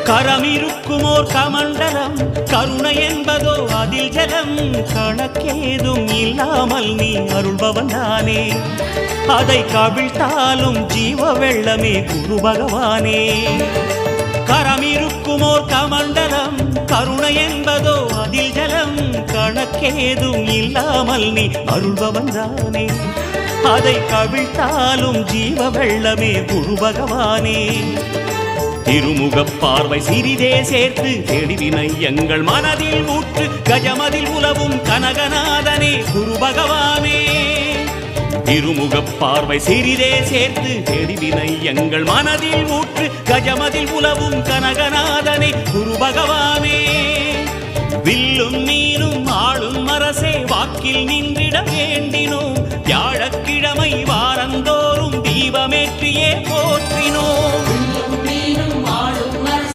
கரமிருக்குமோர் கமண்டலம் கருணை என்பதோ அதில் ஜலம் கணக்கேதும் இல்லாமல் நீ அருள்பவன் தானே அதை கவிழ்த்தாலும் ஜீவ வெள்ளமே குரு பகவானே கரமிருக்குமோர் கமண்டலம் கருணை என்பதோ அதில் ஜலம் கணக்கேதும் இல்லாமல் நீ அருள்பவன் தானே அதை கவிழ்த்தாலும் ஜீவ வெள்ளமே குரு பகவானே திருமுகப் பார்வை சிறிதே சேர்த்து தெளிவினை எங்கள் மனதில் ஊற்று கஜமதில் உலவும் கனகநாதனே குரு பகவானே திருமுகப் பார்வை சிறிதே சேர்த்து தெளிவினை எங்கள் மனதில் ஊற்று கஜமதில் உலவும் கனகநாதனே குரு பகவானே வில்லும் நீரும் ஆளும் அரசே வாக்கில் நின்றிட வேண்டினோம் வியாழக்கிழமை வாரந்தோறும் தீபமேற்றியே போற்றினோம்